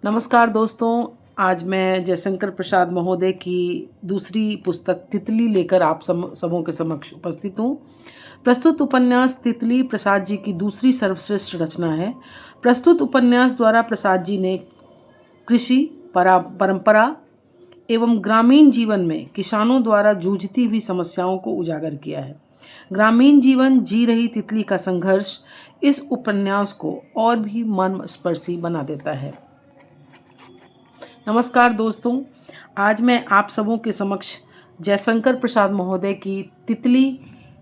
नमस्कार दोस्तों। आज मैं जयशंकर प्रसाद महोदय की दूसरी पुस्तक तितली लेकर आप सबों के समक्ष उपस्थित हूँ। प्रस्तुत उपन्यास तितली प्रसाद जी की दूसरी सर्वश्रेष्ठ रचना है। प्रस्तुत उपन्यास द्वारा प्रसाद जी ने कृषि परंपरा एवं ग्रामीण जीवन में किसानों द्वारा जूझती हुई समस्याओं को उजागर किया है। ग्रामीण जीवन जी रही तितली का संघर्ष इस उपन्यास को और भी मर्मस्पर्शी बना देता है। नमस्कार दोस्तों, आज मैं आप सबों के समक्ष जयशंकर प्रसाद महोदय की तितली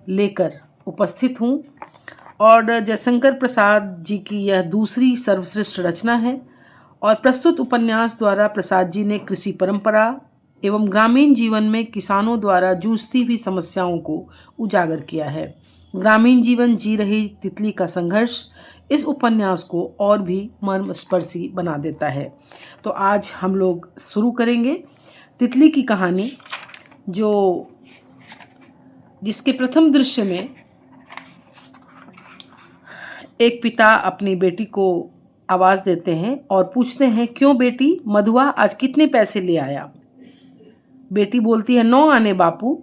लेकर उपस्थित हूँ और जयशंकर प्रसाद जी की यह दूसरी सर्वश्रेष्ठ रचना है और प्रस्तुत उपन्यास द्वारा प्रसाद जी ने कृषि परंपरा एवं ग्रामीण जीवन में किसानों द्वारा जूझती हुई समस्याओं को उजागर किया है। ग्रामीण जीवन जी रही तितली का संघर्ष इस उपन्यास को और भी मर्मस्पर्शी बना देता है। तो आज हम लोग शुरू करेंगे तितली की कहानी, जिसके प्रथम दृश्य में एक पिता अपनी बेटी को आवाज़ देते हैं और पूछते हैं, क्यों बेटी, मधुआ आज कितने पैसे ले आया? बेटी बोलती है, 9 आने बापू।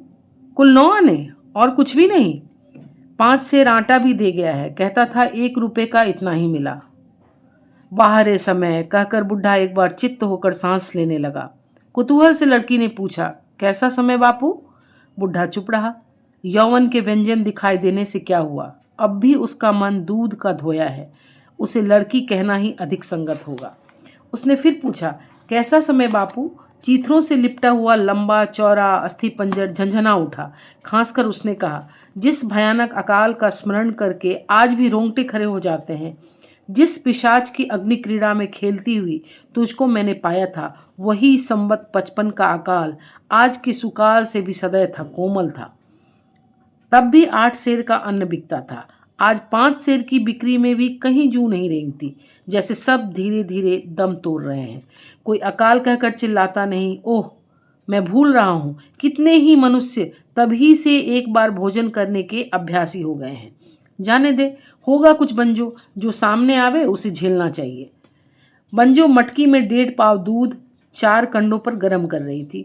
कुल 9 आने और कुछ भी नहीं? 5 सेर आटा भी दे गया है, कहता था 1 रुपये का इतना ही मिला। बाहर है समय, कहकर बुढ़ा एक बार चित्त होकर सांस लेने लगा। कुतूहल से लड़की ने पूछा, कैसा समय बापू? बुढ़ा चुप रहा। यौवन के व्यंजन दिखाई देने से क्या हुआ? अब भी उसका मन दूध का धोया है, उसे लड़की कहना ही अधिक संगत होगा। उसने फिर पूछा, कैसा समय बापू? चीथरों से लिपटा हुआ लंबा चौड़ा अस्थिपंजर झंझना उठा। खांसकर उसने कहा, जिस भयानक अकाल का स्मरण करके आज भी रोंगटे खड़े हो जाते हैं, जिस पिशाच की अग्नि क्रीड़ा में खेलती हुई तुझको मैंने पाया था, वही संवत 55 का अकाल आज की सुकाल से भी सदैव था, कोमल था। तब भी 8 सेर का अन्न बिकता था, आज 5 सेर की बिक्री में भी कहीं जू नहीं रेंगती, जैसे सब धीरे धीरे दम तोड़ रहे हैं। कोई अकाल कहकर चिल्लाता नहीं। ओह, मैं भूल रहा हूँ, कितने ही मनुष्य तभी से एक बार भोजन करने के अभ्यासी हो गए हैं। जाने दे, होगा कुछ बंजो, जो सामने आवे उसे झेलना चाहिए। बंजो मटकी में 1.5 पाव दूध 4 कंडों पर गर्म कर रही थी।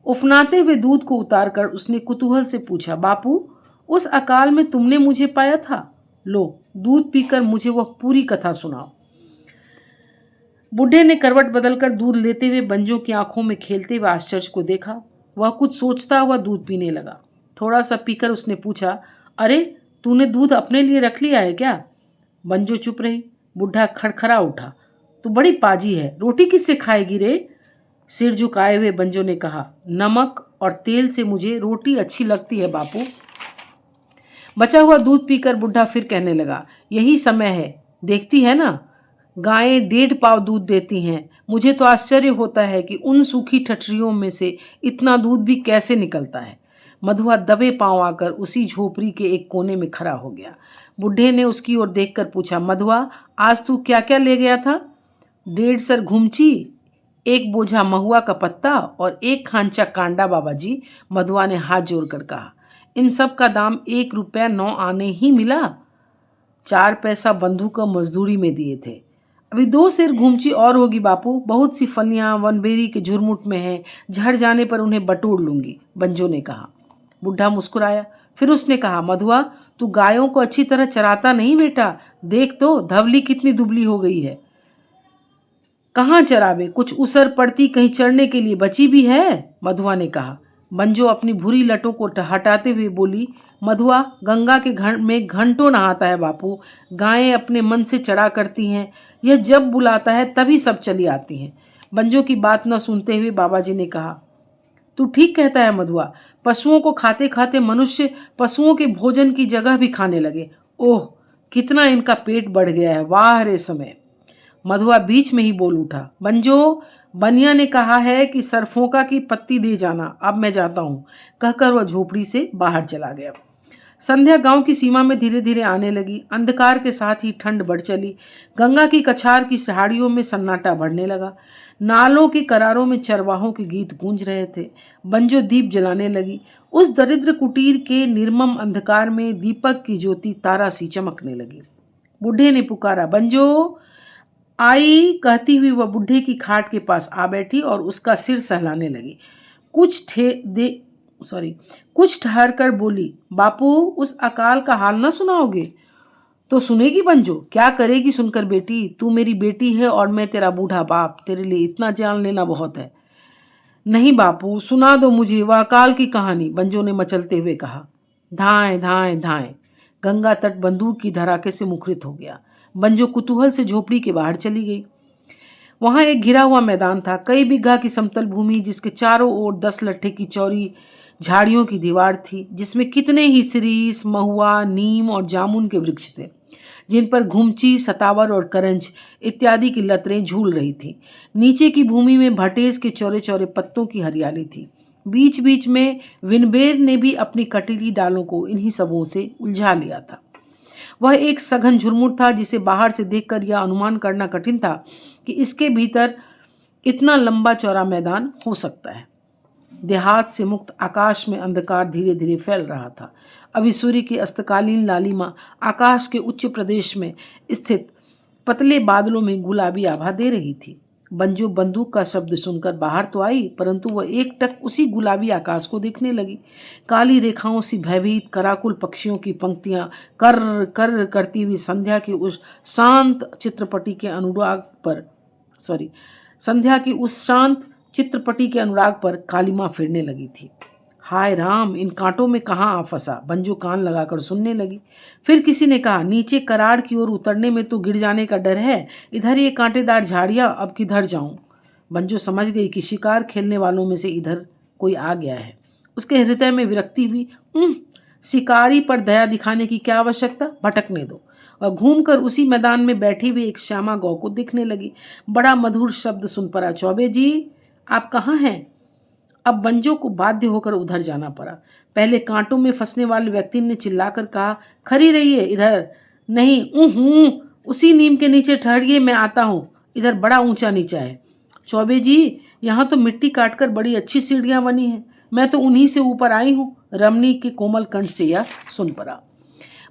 उफनाते हुए दूध को उतारकर उसने कुतूहल से पूछा, बापू, उस अकाल में तुमने मुझे पाया था? लो, दूध पीकर मुझे वह पूरी कथा सुनाओ। बुढ़े ने करवट बदलकर दूध लेते हुए बंजो की आंखों में खेलते हुए आश्चर्य को देखा। वह कुछ सोचता हुआ दूध पीने लगा। थोड़ा सा पीकर उसने पूछा, अरे, तूने दूध अपने लिए रख लिया है क्या? बंजो चुप रही। बुढ़ा खड़खड़ा उठा, तू बड़ी पाजी है, रोटी किससे खाएगी रे? सिर झुकाए हुए बंजो ने कहा, नमक और तेल से मुझे रोटी अच्छी लगती है बापू। बचा हुआ दूध पीकर बुढ़ा फिर कहने लगा, यही समय है, देखती है ना, गायें 1.5 पाव दूध देती हैं। मुझे तो आश्चर्य होता है कि उन सूखी ठठरियों में से इतना दूध भी कैसे निकलता है। मधुआ दबे पांव आकर उसी झोपड़ी के एक कोने में खड़ा हो गया। बुढ़े ने उसकी ओर देखकर पूछा, मधुआ, आज तू क्या क्या ले गया था? 1.5 सर घुमची, 1 बोझा महुआ का पत्ता और 1 खांचा कांडा बाबाजी। मधुआ ने हाथ जोड़कर कहा, इन सब का दाम 1 रुपया 9 आने ही मिला। 4 पैसा बंधु का मजदूरी में दिए थे। अभी 2 सेर घुमची और होगी बापू, बहुत सी फलियां वनबेरी के झुरमुट में हैं, झड़ जाने पर उन्हें बटोर लूंगी, बंजो ने कहा। बुढ़ा मुस्कुराया। फिर उसने कहा, मधुआ, तू गायों को अच्छी तरह चराता नहीं बेटा, देख तो धवली कितनी दुबली हो गई है। कहाँ चरावे, कुछ उसर पड़ती कहीं चढ़ने के लिए बची भी है, मधुआ ने कहा। बंजो अपनी भूरी लटों को हटाते हुए बोली, मधुआ गंगा के में घंटों नहाता है बापू, गायें अपने मन से चढ़ा करती हैं, यह जब बुलाता है तभी सब चली आती हैं। बंजो की बात न सुनते हुए बाबाजी ने कहा, तू ठीक कहता है मधुआ, पशुओं को खाते खाते मनुष्य पशुओं के भोजन की जगह भी खाने लगे। ओह, कितना इनका पेट बढ़ गया है, वाह रे समय। मधुआ बीच में ही बोल उठा, बंजो, बनिया ने कहा है कि सरफोका की पत्ती दे जाना, अब मैं जाता हूँ, कहकर वह झोपड़ी से बाहर चला गया। संध्या गांव की सीमा में धीरे धीरे आने लगी। अंधकार के साथ ही ठंड बढ़ चली। गंगा की कछार की सहाड़ियों में सन्नाटा बढ़ने लगा। नालों के करारों में चरवाहों के गीत गूंज रहे थे। बंजो दीप जलाने लगी। उस दरिद्र कुटीर के निर्मम अंधकार में दीपक की ज्योति तारा सी चमकने लगी। बूढ़े ने पुकारा, बंजो, आई कहती हुई वह बुढ़े की खाट के पास आ बैठी और उसका सिर सहलाने लगी। कुछ ठे दे सॉरी कुछ ठहर कर बोली, बापू उस अकाल का हाल ना सुनाओगे? तो सुनेगी बंजो, क्या करेगी सुनकर बेटी? तू मेरी बेटी है और मैं तेरा बूढ़ा बाप, तेरे लिए इतना जान लेना बहुत है। नहीं बापू, सुना दो मुझे वह अकाल की कहानी, बंजो ने मचलते हुए कहा। धाएं धाएं धाएं गंगा तट बंदूक की धड़ाके से मुखरित हो गया। बंजो कुतूहल से झोपड़ी के बाहर चली गई। वहां एक घिरा हुआ मैदान था, कई बीघा की समतल भूमि जिसके चारों ओर 10 लट्ठे की चौड़ी झाड़ियों की दीवार थी, जिसमें कितने ही सिरीस, महुआ, नीम और जामुन के वृक्ष थे, जिन पर घुमची, सतावर और करंज इत्यादि की लतरें झूल रही थी। नीचे की भूमि में भटेस के चौड़े चौड़े पत्तों की हरियाली थी। बीच बीच में विनबेर ने भी अपनी कटीली डालों को इन्हीं सबों से उलझा लिया था। वह एक सघन झुरमुट था जिसे बाहर से देखकर यह अनुमान करना कठिन था कि इसके भीतर इतना लंबा चौड़ा मैदान हो सकता है। देहात से मुक्त आकाश में अंधकार धीरे धीरे फैल रहा था। अभी सूर्य की अस्तकालीन लालिमा आकाश के उच्च प्रदेश में स्थित पतले बादलों में गुलाबी आभा दे रही थी। बंजो बंदूक का शब्द सुनकर बाहर तो आई, परंतु वह एकटक उसी गुलाबी आकाश को देखने लगी। काली रेखाओं सी भयभीत कराकुल पक्षियों की पंक्तियां कर कर करती हुई संध्या की उस शांत चित्रपटी के अनुराग पर कालिमा फिरने लगी थी। हाय राम, इन कांटों में कहाँ आ फंसा? बंजू कान लगाकर सुनने लगी। फिर किसी ने कहा, नीचे कराड़ की ओर उतरने में तो गिर जाने का डर है, इधर ये कांटेदार झाड़ियां, अब किधर जाऊं? बंजू समझ गई कि शिकार खेलने वालों में से इधर कोई आ गया है। उसके हृदय में विरक्ति हुई। शिकारी पर दया दिखाने की क्या आवश्यकता, भटकने दो। और घूमकर उसी मैदान में बैठी हुई एक श्यामा गौ को देखने लगी। बड़ा मधुर शब्द सुन पड़ा, चौबे जी आप कहाँ हैं? अब बंजो को बाध्य होकर उधर जाना पड़ा। पहले कांटों में फंसने वाले व्यक्ति ने चिल्लाकर कहा, खड़ी रहिए, इधर नहीं, उसी नीम के नीचे ठहरिए, मैं आता हूँ, इधर बड़ा ऊंचा नीचा है। चौबे जी, यहाँ तो मिट्टी काटकर बड़ी अच्छी सीढ़ियाँ बनी हैं, मैं तो उन्हीं से ऊपर आई हूँ। रमणी के कोमल कंठ से यह सुन पड़ा।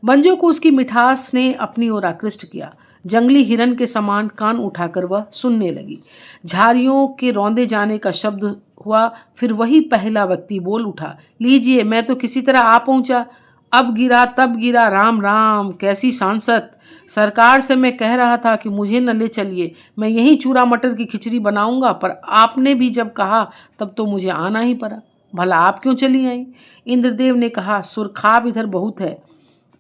बंजो को उसकी मिठास ने अपनी ओर आकृष्ट किया। जंगली हिरन के समान कान उठाकर वह सुनने लगी। झाड़ियों के रौंदे जाने का शब्द हुआ। फिर वही पहला व्यक्ति बोल उठा, लीजिए, मैं तो किसी तरह आ पहुंचा, अब गिरा तब गिरा, राम राम, कैसी सांसत। सरकार से मैं कह रहा था कि मुझे न ले चलिए, मैं यहीं चूरा मटर की खिचड़ी बनाऊंगा, पर आपने भी जब कहा तब तो मुझे आना ही पड़ा। भला आप क्यों चली आई? इंद्रदेव ने कहा, सुरखाब इधर बहुत है,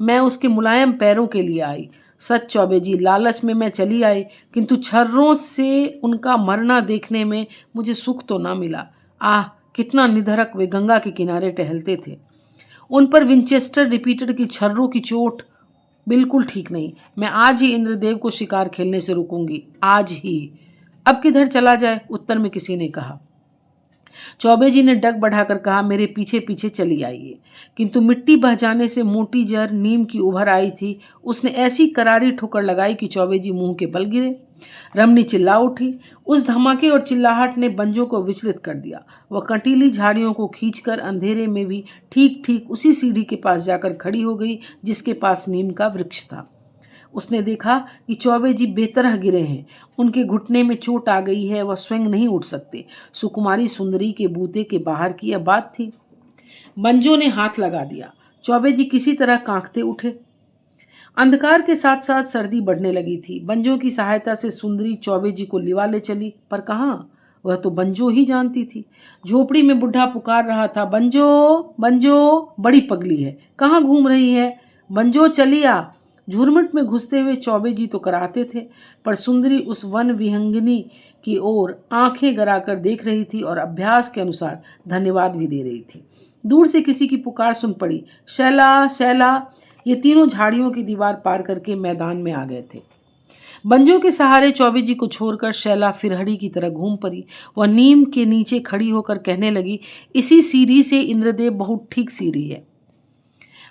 मैं उसके मुलायम पैरों के लिए आई। सच चौबे जी, लालच में मैं चली आई, किंतु छर्रों से उनका मरना देखने में मुझे सुख तो ना मिला। आह, कितना निधड़क वे गंगा के किनारे टहलते थे। उन पर विंचेस्टर रिपीटर की छर्रों की चोट बिल्कुल ठीक नहीं। मैं आज ही इंद्रदेव को शिकार खेलने से रुकूंगी, आज ही। अब किधर चला जाए? उत्तर में किसी ने कहा। चौबे जी ने डग बढ़ाकर कहा, मेरे पीछे पीछे चली आइए। किंतु मिट्टी बह जाने से मोटी जड़ नीम की उभर आई थी। उसने ऐसी करारी ठोकर लगाई कि चौबे जी मुंह के बल गिरे। रमनी चिल्ला उठी। उस धमाके और चिल्लाहट ने बंजो को विचलित कर दिया। वह कंटीली झाड़ियों को खींचकर अंधेरे में भी ठीक ठीक उसी सीढ़ी के पास जाकर खड़ी हो गई जिसके पास नीम का वृक्ष था। उसने देखा कि चौबे जी बेतरह गिरे हैं, उनके घुटने में चोट आ गई है, वह स्वयं नहीं उठ सकते। सुकुमारी सुंदरी के बूते के बाहर की यह बात थी। बंजो ने हाथ लगा दिया। चौबे जी किसी तरह कांपते उठे। अंधकार के साथ साथ सर्दी बढ़ने लगी थी। बंजो की सहायता से सुंदरी चौबे जी को लिवा ले चली, पर कहाँ? वह तो बंजो ही जानती थी। झोपड़ी में बुढ़ा पुकार रहा था, बंजो बंजो, बड़ी पगली है, कहाँ घूम रही है? बंजो चली आ। झुरमुट में घुसते हुए चौबे जी तो कराते थे, पर सुंदरी उस वन विहंगिनी की ओर आंखें गराकर देख रही थी और अभ्यास के अनुसार धन्यवाद भी दे रही थी। दूर से किसी की पुकार सुन पड़ी, शैला शैला। ये तीनों झाड़ियों की दीवार पार करके मैदान में आ गए थे। बंजो के सहारे चौबे जी को छोड़कर शैला फिरहड़ी की तरह घूम पड़ी। वह नीम के नीचे खड़ी होकर कहने लगी, इसी सीढ़ी से इंद्रदेव बहुत ठीक सीढ़ी है।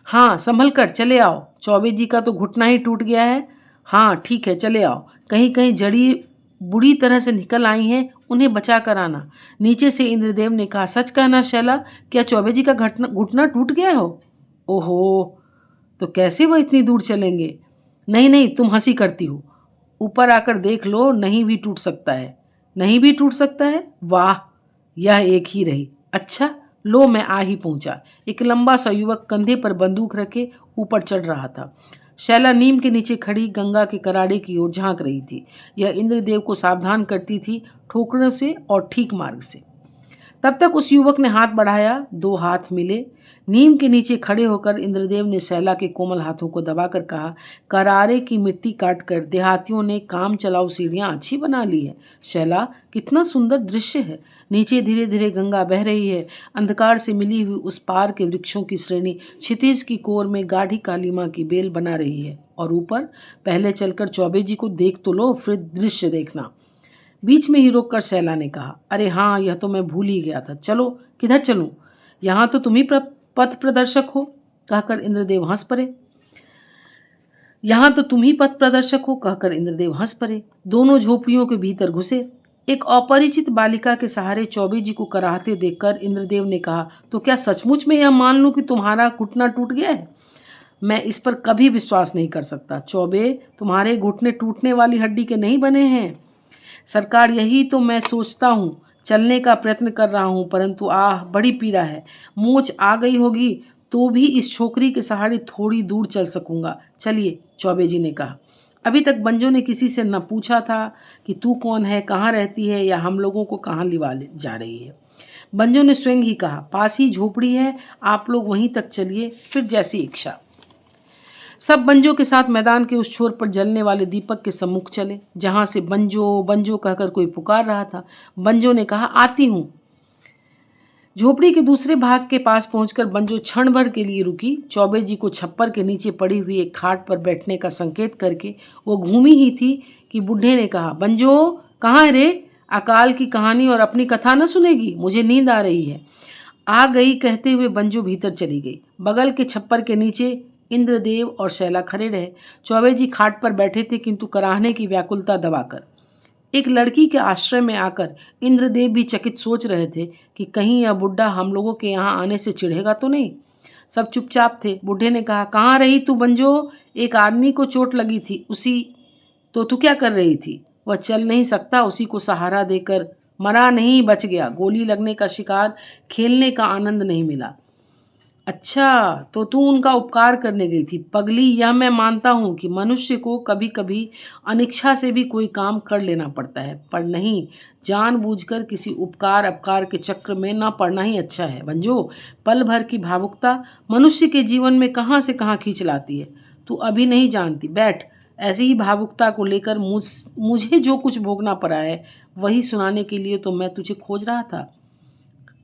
हाँ, संभल कर चले आओ, चौबे जी का तो घुटना ही टूट गया है। हाँ ठीक है, चले आओ। कहीं कहीं जड़ी बुरी तरह से निकल आई हैं, उन्हें बचा कर आना। नीचे से इंद्रदेव ने कहा, सच कहना शैला, क्या चौबे जी का घुटना टूट गया हो? ओहो, तो कैसे वह इतनी दूर चलेंगे? नहीं नहीं, तुम हंसी करती हो। ऊपर आकर देख लो, नहीं भी टूट सकता है। नहीं भी टूट सकता है? वाह, यह एक ही रही। अच्छा, लो मैं आ ही पहुंचा। एक लंबा सा युवक कंधे पर बंदूक रखे ऊपर चढ़ रहा था। शैला नीम के नीचे खड़ी गंगा के कराड़े की ओर झांक रही थी। यह इंद्रदेव को सावधान करती थी ठोकरों से और ठीक मार्ग से। तब तक उस युवक ने हाथ बढ़ाया, दो हाथ मिले। नीम के नीचे खड़े होकर इंद्रदेव ने शैला के कोमल हाथों को दबाकर कहा, करारे की मिट्टी काटकर देहातियों ने काम चलाऊ सीढ़ियाँ अच्छी बना ली है। शैला, कितना सुंदर दृश्य है। नीचे धीरे धीरे गंगा बह रही है। अंधकार से मिली हुई उस पार के वृक्षों की श्रेणी क्षितिज की कोर में गाढ़ी कालीमा की बेल बना रही है। और ऊपर, पहले चलकर चौबे जी को देख तो लो, फिर दृश्य देखना। बीच में ही रोककर शैला ने कहा, अरे हाँ, यह तो मैं भूल ही गया था। चलो, किधर चलूं? यहाँ तो तुम ही पथ प्रदर्शक हो, कहकर इंद्रदेव हंस पड़े। यहाँ तो तुम ही पथ प्रदर्शक हो, कहकर इंद्रदेव हंस पड़े। दोनों झोपड़ियों के भीतर घुसे। एक अपरिचित बालिका के सहारे चौबे जी को कराहते देखकर इंद्रदेव ने कहा, तो क्या सचमुच में यह मान लूं कि तुम्हारा घुटना टूट गया है? मैं इस पर कभी विश्वास नहीं कर सकता। चौबे, तुम्हारे घुटने टूटने वाली हड्डी के नहीं बने हैं। सरकार, यही तो मैं सोचता हूँ। चलने का प्रयत्न कर रहा हूँ, परंतु बड़ी पीड़ा है। मोच आ गई होगी तो भी इस छोकरी के सहारे थोड़ी दूर चल सकूँगा। चलिए, चौबे जी ने कहा। अभी तक बंजो ने किसी से न पूछा था कि तू कौन है, कहाँ रहती है, या हम लोगों को कहाँ लिवा जा रही है। बंजो ने स्वयं ही कहा, पास ही झोपड़ी है, आप लोग वहीं तक चलिए, फिर जैसी इच्छा। सब बंजों के साथ मैदान के उस छोर पर जलने वाले दीपक के सम्मुख चले, जहां से बंजो बंजो कहकर कोई पुकार रहा था। बंजो ने कहा, आती हूं। झोपड़ी के दूसरे भाग के पास पहुंचकर बंजो क्षण भर के लिए रुकी। चौबे जी को छप्पर के नीचे पड़ी हुई एक खाट पर बैठने का संकेत करके वो घूमी ही थी कि बूढ़े ने कहा, बंजो, कहाँ है रे? अकाल की कहानी और अपनी कथा न सुनेगी? मुझे नींद आ रही है। आ गई, कहते हुए बंजो भीतर चली गई। बगल के छप्पर के नीचे इंद्रदेव और शैला खड़े रहे। चौबे जी खाट पर बैठे थे, किंतु कराहने की व्याकुलता दबाकर। एक लड़की के आश्रय में आकर इंद्रदेव भी चकित सोच रहे थे कि कहीं यह बुढ़ा हम लोगों के यहाँ आने से चिढ़ेगा तो नहीं। सब चुपचाप थे। बूढ़े ने कहा, कहाँ रही तू बंजो? एक आदमी को चोट लगी थी, उसी तो तू क्या कर रही थी? वह चल नहीं सकता, उसी को सहारा देकर। मरा नहीं, बच गया। गोली लगने का शिकार, खेलने का आनंद नहीं मिला। अच्छा, तो तू उनका उपकार करने गई थी। पगली, यह मैं मानता हूँ कि मनुष्य को कभी कभी अनिच्छा से भी कोई काम कर लेना पड़ता है, पर नहीं, जानबूझकर किसी उपकार अपकार के चक्र में ना पड़ना ही अच्छा है। बंजो, पल भर की भावुकता मनुष्य के जीवन में कहाँ से कहाँ खींच लाती है। तू अभी नहीं जानती। बैठ। ऐसी ही भावुकता को लेकर मुझे जो कुछ भोगना पड़ा है, वही सुनाने के लिए तो मैं तुझे खोज रहा था।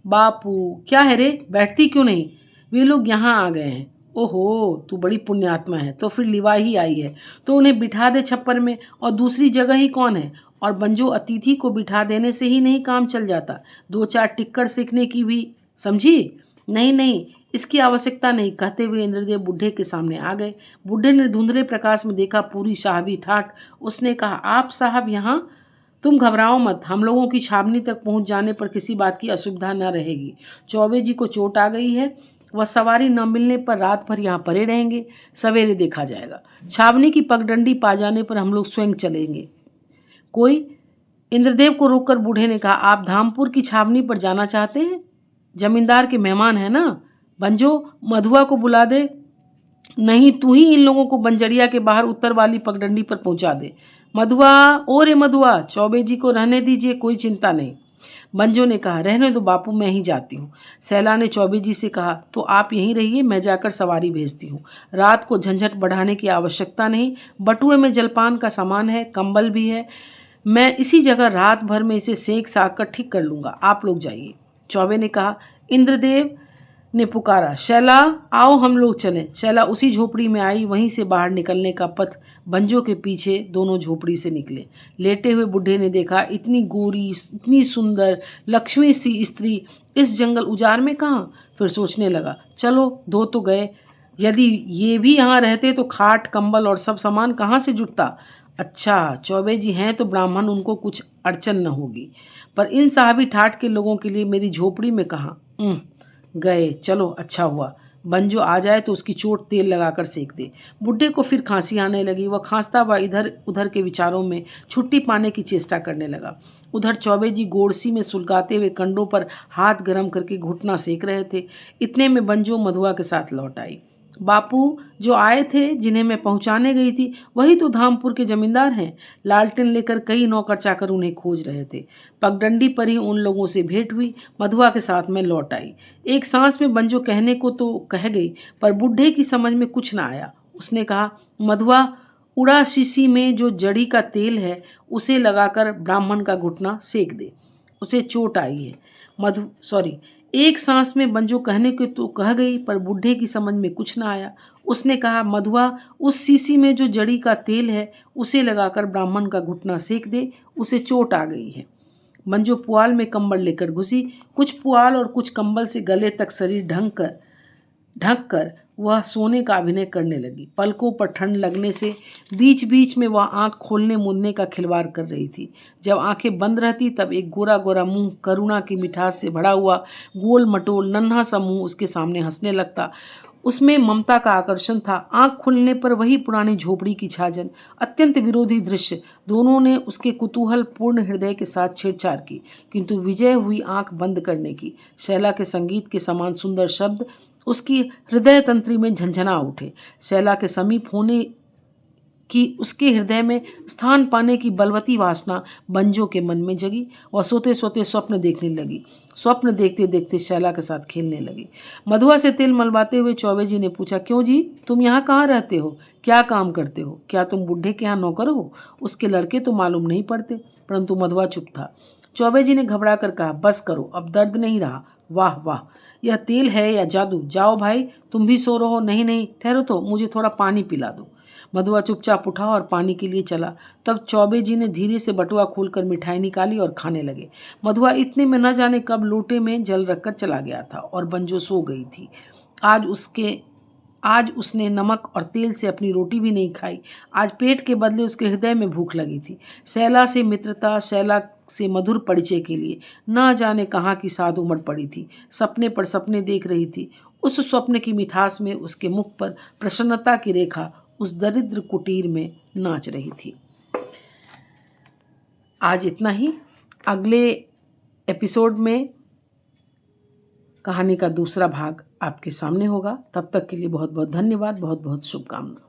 बापू, क्या है रे? बैठती क्यों नहीं? वे लोग यहाँ आ गए हैं। ओहो, तू बड़ी पुण्यात्मा है, तो फिर लिवा ही आई है, तो उन्हें बिठा दे छप्पर में। और दूसरी जगह ही कौन है? और बंजो, अतिथि को बिठा देने से ही नहीं काम चल जाता, दो चार टिक्कड़ सीखने की भी, समझी? नहीं नहीं, इसकी आवश्यकता नहीं, कहते हुए इंद्रदेव बूढ़े के सामने आ गए। बूढ़े ने धुंधले प्रकाश में देखा पूरी साहबी ठाठ। उसने कहा, आप साहब यहाँ? तुम घबराओ मत, हम लोगों की छावनी तक पहुंच जाने पर किसी बात की असुविधा न रहेगी। चौबे जी को चोट आ गई है, वह सवारी न मिलने पर रात भर यहाँ पड़े रहेंगे, सवेरे देखा जाएगा। छावनी की पगडंडी पा जाने पर हम लोग स्वयं चलेंगे। कोई? इंद्रदेव को रोककर बूढ़े ने कहा, आप धामपुर की छावनी पर जाना चाहते हैं? जमींदार के मेहमान है ना? बंजो, मधुआ को बुला दे। नहीं, तू ही इन लोगों को बंजरिया के बाहर उत्तर वाली पगडंडी पर पहुंचा दे। मधुआ, ओ रे मधुआ, चौबे जी को रहने दीजिए, कोई चिंता नहीं। बंजो ने कहा, रहने दो बापू, मैं ही जाती हूँ। सैला ने चौबे जी से कहा, तो आप यहीं रहिए, मैं जाकर सवारी भेजती हूँ। रात को झंझट बढ़ाने की आवश्यकता नहीं। बटुए में जलपान का सामान है, कंबल भी है। मैं इसी जगह रात भर में इसे सेक साक कर ठीक कर लूँगा, आप लोग जाइए। चौबे ने कहा। इंद्रदेव ने पुकारा, शैला, आओ हम लोग चलें। शैला उसी झोपड़ी में आई। वहीं से बाहर निकलने का पथ बंजो के पीछे दोनों झोपड़ी से निकले। लेटे हुए बूढ़े ने देखा, इतनी गोरी, इतनी सुंदर, लक्ष्मी सी स्त्री इस जंगल उजाड़ में कहाँ? फिर सोचने लगा, चलो, धो तो गए, यदि ये भी यहाँ रहते तो खाट, कंबल और सब सामान कहाँ से जुटता? अच्छा, चौबे जी हैं तो ब्राह्मण, उनको कुछ अड़चन न होगी, पर इन साहबी ठाठ के लोगों के लिए मेरी झोपड़ी में कहाँ? गए, चलो, अच्छा हुआ। बंजो आ जाए तो उसकी चोट तेल लगाकर सेक दे। बुढ़े को फिर खांसी आने लगी। वह खांसता हुआ इधर उधर के विचारों में छुट्टी पाने की चेष्टा करने लगा। उधर चौबे जी गोरसी में सुलगाते हुए कंडों पर हाथ गर्म करके घुटना सेक रहे थे। इतने में बंजो मधुआ के साथ लौट आई। बापू जो आए थे, जिन्हें मैं पहुंचाने गई थी, वही तो धामपुर के जमींदार हैं। लालटेन लेकर कई नौकर चाकर उन्हें खोज रहे थे। पगडंडी पर ही उन लोगों से भेंट हुई। मधुआ के साथ मैं लौट आई। एक सांस में बंजो कहने को तो कह गई, पर बूढ़े की समझ में कुछ ना आया। उसने कहा, मधुआ, उड़ा शीशी में जो जड़ी का तेल है उसे लगाकर ब्राह्मण का घुटना सेक दे, उसे चोट आई है। एक सांस में बंजो कहने को तो कह गई, पर बूढ़े की समझ में कुछ ना आया। उसने कहा, मधुआ, उस शीशी में जो जड़ी का तेल है उसे लगाकर ब्राह्मण का घुटना सेक दे, उसे चोट आ गई है। मंजू पुआल में कंबल लेकर घुसी। कुछ पुआल और कुछ कंबल से गले तक शरीर ढक कर वह सोने का अभिनय करने लगी। पलकों पर ठंड लगने से बीच बीच में वह आंख खोलने मूंदने का खिलवाड़ कर रही थी। जब आंखें बंद रहती तब एक गोरा गोरा मुंह, करुणा की मिठास से भरा हुआ, गोल मटोल नन्हा सा मुंह उसके सामने हंसने लगता। उसमें ममता का आकर्षण था। आंख खुलने पर वही पुरानी झोपड़ी की छाजन, अत्यंत विरोधी दृश्य। दोनों ने उसके कुतूहल पूर्ण हृदय के साथ छेड़छाड़ की, किंतु विजय हुई आंख बंद करने की। शैला के संगीत के समान सुंदर शब्द उसकी हृदय तंत्री में झंझना उठे। शैला के समीप होने की उसके हृदय में स्थान पाने की बलवती वासना बंजो के मन में जगी। वह सोते सोते स्वप्न देखने लगी। स्वप्न देखते देखते शैला के साथ खेलने लगी। मधुआ से तिल मलवाते हुए चौबे जी ने पूछा, क्यों जी, तुम यहाँ कहाँ रहते हो, क्या काम करते हो, क्या तुम बुढ़े के यहाँ नौकर हो? उसके लड़के तो मालूम नहीं पड़ते। परंतु मधुआ चुप था। चौबे जी ने घबरा कर कहा, बस करो, अब दर्द नहीं रहा। वाह वाह, यह तेल है या जादू? जाओ भाई, तुम भी सो रहो। नहीं नहीं, ठहरो तो, मुझे थोड़ा पानी पिला दो। मधुआ चुपचाप उठा और पानी के लिए चला। तब चौबे जी ने धीरे से बटुआ खोलकर मिठाई निकाली और खाने लगे। मधुआ इतने में न जाने कब लोटे में जल रखकर चला गया था और बंजो सो गई थी। आज उसने नमक और तेल से अपनी रोटी भी नहीं खाई। आज पेट के बदले उसके हृदय में भूख लगी थी। शैला से मित्रता, शैला से मधुर परिचय के लिए न जाने कहाँ की साध उमड़ पड़ी थी। सपने पर सपने देख रही थी। उस स्वप्न की मिठास में उसके मुख पर प्रसन्नता की रेखा उस दरिद्र कुटीर में नाच रही थी। आज इतना ही। अगले एपिसोड में कहानी का दूसरा भाग आपके सामने होगा। तब तक के लिए बहुत बहुत धन्यवाद, बहुत बहुत शुभकामनाएं।